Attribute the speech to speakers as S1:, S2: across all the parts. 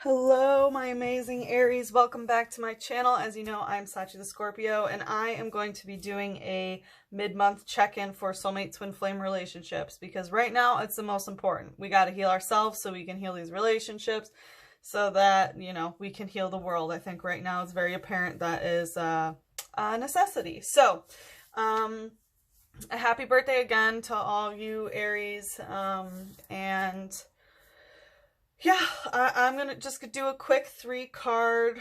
S1: Hello, my amazing Aries. Welcome back to my channel. As you know, I'm Sachi the Scorpio, and I am going to be doing a mid-month check-in for soulmate twin flame relationships because right now it's the most important. We got to heal ourselves so we can heal these relationships so that, we can heal the world. I think right now it's very apparent that is a necessity. So, a happy birthday again to all you Aries, and yeah, I'm going to just do a quick 3-card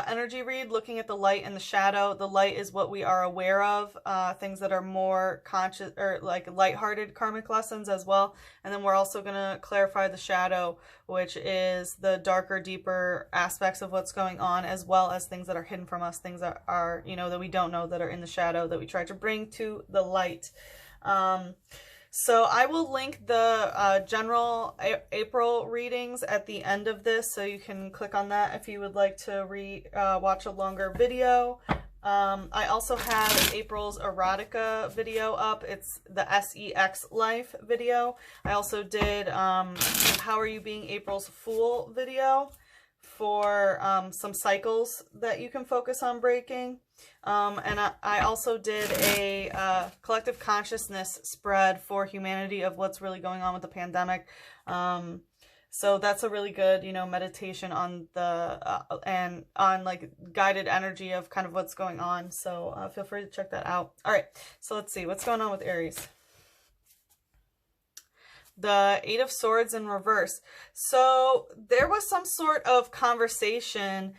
S1: energy read looking at the light and the shadow. The light is what we are aware of, things that are more conscious or like lighthearted karmic lessons as well. And then we're also going to clarify the shadow, which is the darker, deeper aspects of what's going on, as well as things that are hidden from us, things that are, that we don't know that are in the shadow that we try to bring to the light. So I will link the general April readings at the end of this, so you can click on that if you would like to watch a longer video. I also have April's erotica video up. It's the SEX life video. I also did how are you being April's fool video for some cycles that you can focus on breaking. And I also did a collective consciousness spread for humanity of what's really going on with the pandemic. So that's a really good, meditation on the and on like guided energy of kind of what's going on. So feel free to check that out. All right, so let's see what's going on with Aries. The 8 of Swords in reverse. So there was some sort of conversation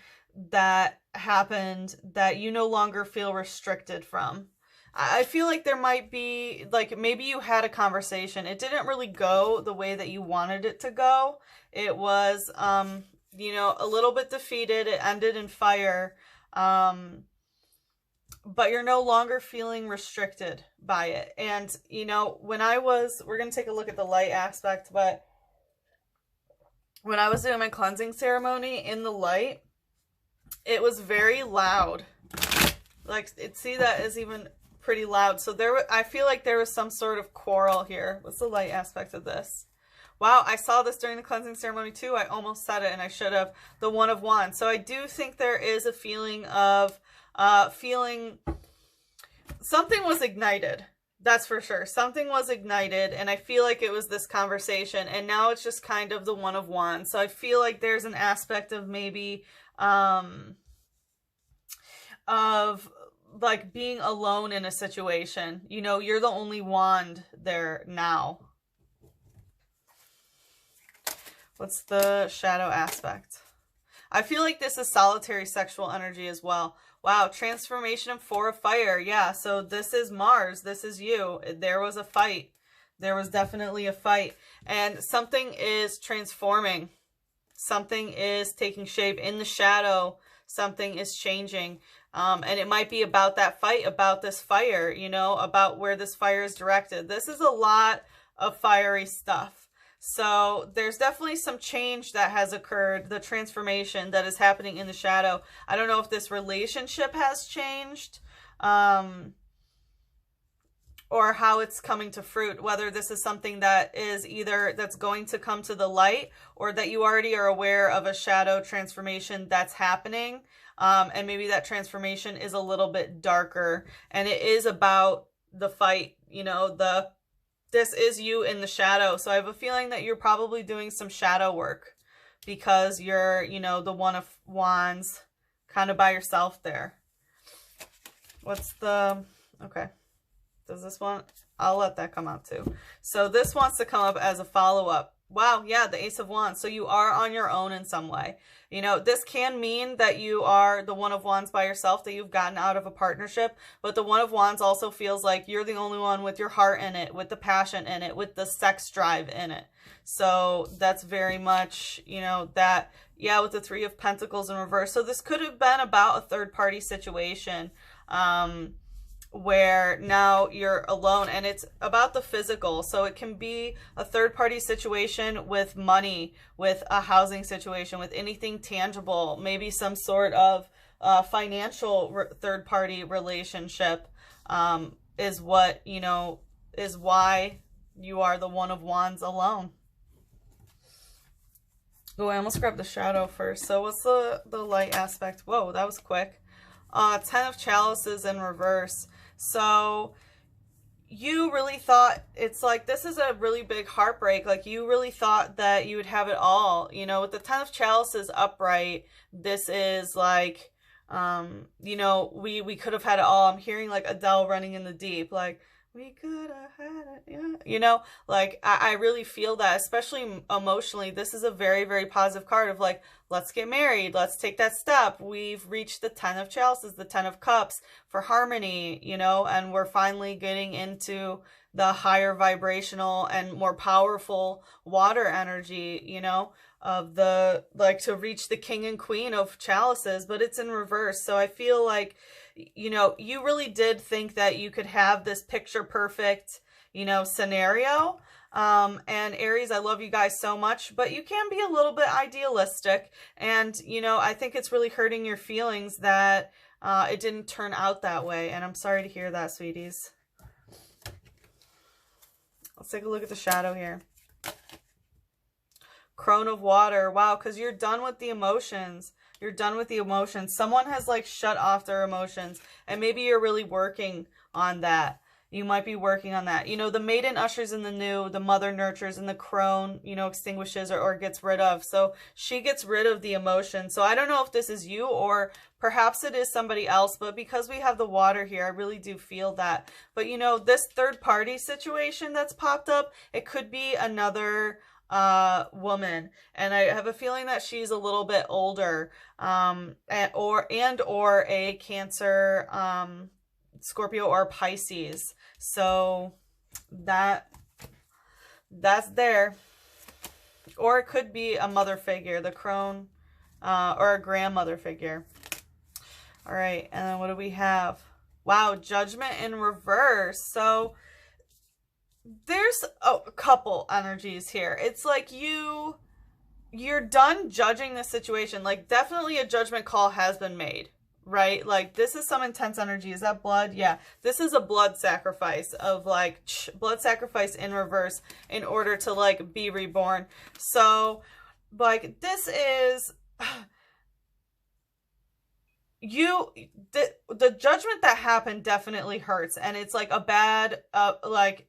S1: that happened that you no longer feel restricted from. I feel like there might be, like, maybe you had a conversation. It didn't really go the way that you wanted it to go. It was, a little bit defeated. It ended in fire. But you're no longer feeling restricted by it. And, we're going to take a look at the light aspect, but when I was doing my cleansing ceremony in the light, it was very loud. Like, see, that is even pretty loud. So I feel like there was some sort of quarrel here. What's the light aspect of this? Wow, I saw this during the cleansing ceremony too. I almost said it and I should have. The One of Wands. So I do think there is a feeling of something was ignited. That's for sure. Something was ignited, and I feel like it was this conversation, and now it's just kind of the One of Wands. So I feel like there's an aspect of maybe of like being alone in a situation. You're the only wand there now. What's the shadow aspect? I feel like this is solitary sexual energy as well. Wow, transformation of 4 of fire. Yeah, so this is Mars. This is you. There was a fight. There was definitely a fight. And something is transforming. Something is taking shape in the shadow. Something is changing. And it might be about that fight, about this fire, about where this fire is directed. This is a lot of fiery stuff. So there's definitely some change that has occurred, the transformation that is happening in the shadow. I don't know if this relationship has changed, or how it's coming to fruit, whether this is something that is either that's going to come to the light, or that you already are aware of a shadow transformation that's happening. And maybe that transformation is a little bit darker, and it is about the fight, this is you in the shadow. So I have a feeling that you're probably doing some shadow work because you're, the One of Wands kind of by yourself there. Okay. Does this one? I'll let that come out too. So this wants to come up as a follow-up. Wow, yeah, the Ace of Wands. So you are on your own in some way. This can mean that you are the One of Wands by yourself, that you've gotten out of a partnership. But the One of Wands also feels like you're the only one with your heart in it, with the passion in it, with the sex drive in it. So that's very much, that, yeah, with the 3 of Pentacles in reverse. So this could have been about a third-party situation, where now you're alone, and it's about the physical. So it can be a third-party situation with money, with a housing situation, with anything tangible, maybe some sort of financial third-party relationship, is what, is why you are the One of Wands alone. Oh, I almost grabbed the shadow first. So what's the light aspect? Whoa, that was quick. 10 of Chalices in reverse. So you really thought, it's like, this is a really big heartbreak. Like, you really thought that you would have it all. You know, with the 10 of Chalices upright, this is like, you know, we could have had it all. I'm hearing like Adele running in the deep, like, we could have had it, yeah. You know, like, I really feel that, especially emotionally. This is a very, very positive card of like, let's get married. Let's take that step. We've reached the 10 of Chalices, the 10 of Cups for harmony, you know, and we're finally getting into the higher vibrational and more powerful water energy, you know, of the, like, to reach the King and Queen of Chalices, but it's in reverse. So I feel like, you know, you really did think that you could have this picture perfect, you know, scenario. And Aries, I love you guys so much, but you can be a little bit idealistic. And, you know, I think it's really hurting your feelings that it didn't turn out that way. And I'm sorry to hear that, sweeties. Let's take a look at the shadow here. Crone of Water. Wow, because you're done with the emotions. You're done with the emotions. Someone has like shut off their emotions, and maybe you're really working on that. You might be working on that. You know, the maiden ushers in the new, the mother nurtures, and the crone, you know, extinguishes or gets rid of. So she gets rid of the emotion. So I don't know if this is you or perhaps it is somebody else, but because we have the water here, I really do feel that. But you know, this third party situation that's popped up, it could be another woman, and I have a feeling that she's a little bit older, or a Cancer, Scorpio, or Pisces. So that's there. Or it could be a mother figure, the crone, or a grandmother figure. All right, and then what do we have? Wow, Judgment in reverse. So there's a couple energies here. It's like you're done judging the situation. Like, definitely a judgment call has been made, right? Like, this is some intense energy. Is that blood? Yeah. This is a blood sacrifice of like blood sacrifice in reverse in order to like be reborn. So like, this is the judgment that happened definitely hurts, and it's like a bad,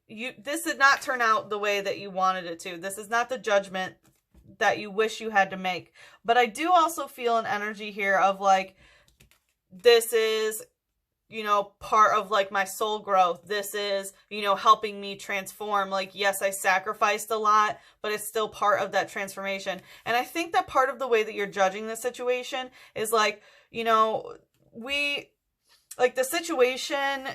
S1: this did not turn out the way that you wanted it to. This is not the judgment that you wish you had to make. But I do also feel an energy here of like, this is, you know, part of like my soul growth. This is, you know, helping me transform. Like, yes, I sacrificed a lot, but it's still part of that transformation. And I think that part of the way that you're judging the situation is like, you know, the situation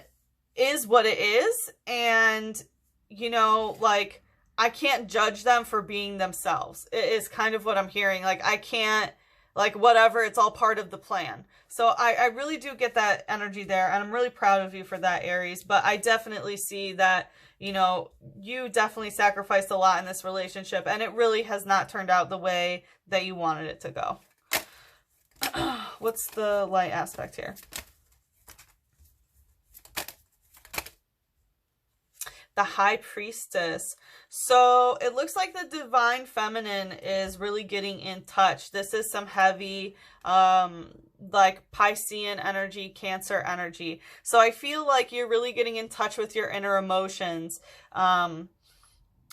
S1: is what it is. And, you know, like, I can't judge them for being themselves. It is kind of what I'm hearing. Like, I can't, like, whatever, it's all part of the plan. So I really do get that energy there, and I'm really proud of you for that, Aries. But I definitely see that, you know, you definitely sacrificed a lot in this relationship, and it really has not turned out the way that you wanted it to go. What's the light aspect here? The High Priestess. So it looks like the Divine Feminine is really getting in touch. This is some heavy, like Piscean energy, Cancer energy. So I feel like you're really getting in touch with your inner emotions,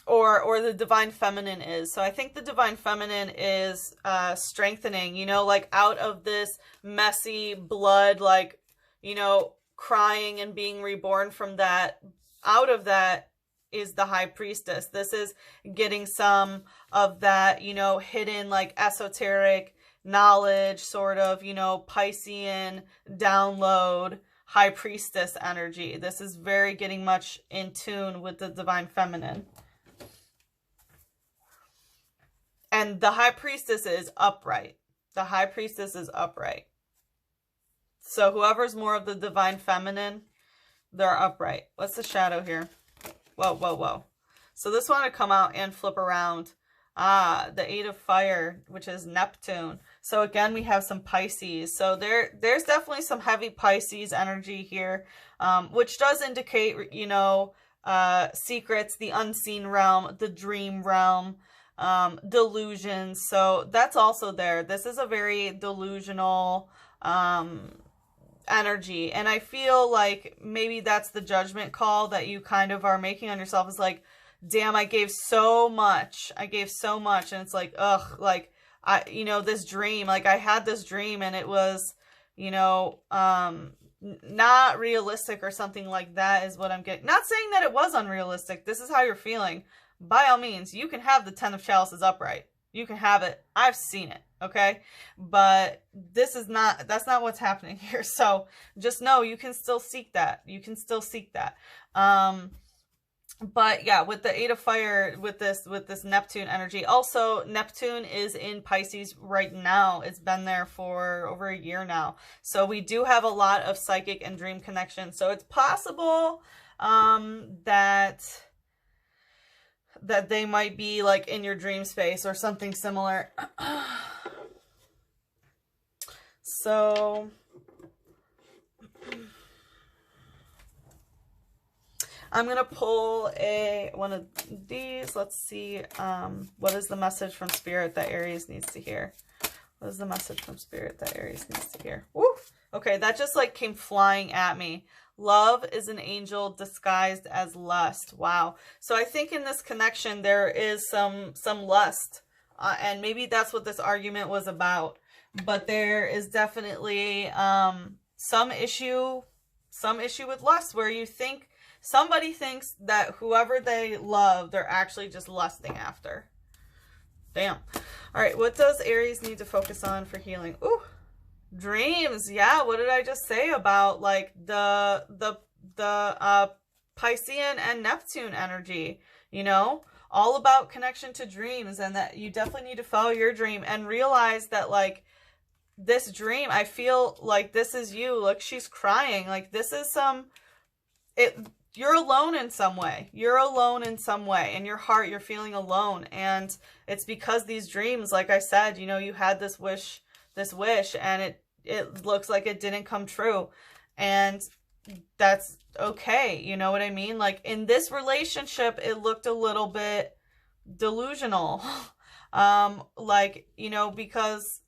S1: or the Divine Feminine is. So I think the Divine Feminine is strengthening, you know, like out of this messy blood, like, you know, crying and being reborn from that. Out of that is the High Priestess. This is getting some of that, you know, hidden like esoteric knowledge, sort of, you know, Piscean download, High Priestess energy. This is very getting much in tune with the Divine Feminine. And the High Priestess is upright. The High Priestess is upright. So whoever's more of the Divine Feminine, they're upright. What's the shadow here? Whoa, whoa, whoa. So this one to come out and flip around. Ah, the Eight of Fire, which is Neptune. So again, we have some Pisces. So there's definitely some heavy Pisces energy here, which does indicate, you know, secrets, the unseen realm, the dream realm. delusions. So that's also there. This is a very delusional energy. And I feel like maybe that's the judgment call that you kind of are making on yourself, is like, damn, I gave so much. I gave so much. And it's like, ugh, like, you know, this dream, like I had this dream and it was, you know, not realistic or something like that is what I'm getting. Not saying that it was unrealistic. This is how you're feeling. By all means, you can have the 10 of Chalices upright. You can have it. I've seen it. Okay. But this is not, that's not what's happening here. So just know you can still seek that. You can still seek that. But yeah, with the 8 of Fire, with this Neptune energy, also Neptune is in Pisces right now. It's been there for over a year now. So we do have a lot of psychic and dream connection. So it's possible that they might be like in your dream space or something similar. So I'm going to pull one of these. Let's see. What is the message from Spirit that Aries needs to hear? What is the message from Spirit that Aries needs to hear? Woo! Okay, that just like came flying at me. Love is an angel disguised as lust. Wow. So I think in this connection, there is some lust. And maybe that's what this argument was about. But there is definitely some issue with lust where you think, somebody thinks that whoever they love, they're actually just lusting after. Damn. All right, what does Aries need to focus on for healing? Ooh, dreams. Yeah, what did I just say about like the Piscean and Neptune energy? You know, all about connection to dreams, and that you definitely need to follow your dream and realize that like this dream, I feel like this is you. Look, she's crying. Like this is you're alone in some way. You're alone in some way. In your heart, you're feeling alone. And it's because these dreams, like I said, you know, you had this wish, and it looks like it didn't come true. And that's okay. You know what I mean? Like in this relationship, it looked a little bit delusional. Like, you know, because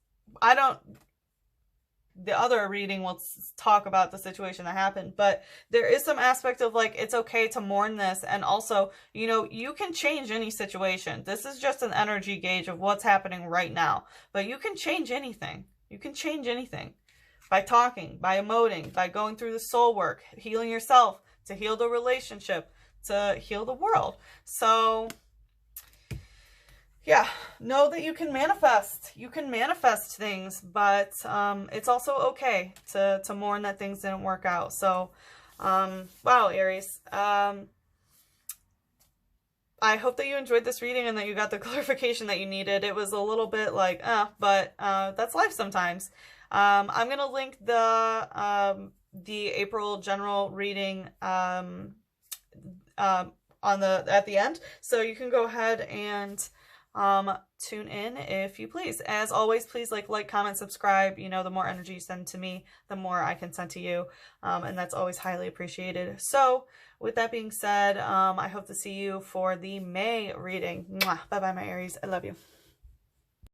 S1: the other reading will talk about the situation that happened, but there is some aspect of like, it's okay to mourn this. And also, you know, you can change any situation. This is just an energy gauge of what's happening right now, but you can change anything. You can change anything by talking, by emoting, by going through the soul work, healing yourself, to heal the relationship, to heal the world. So yeah, know that you can manifest. You can manifest things, but it's also okay to mourn that things didn't work out. So, wow, Aries. I hope that you enjoyed this reading and that you got the clarification that you needed. It was a little bit like, but that's life sometimes. I'm going to link the April general reading at the end. So you can go ahead and tune in if you please. As always, please like, comment, subscribe. You know, the more energy you send to me, the more I can send to you. And that's always highly appreciated. So with that being said, I hope to see you for the May reading. Mwah. Bye-bye, my Aries. I love you.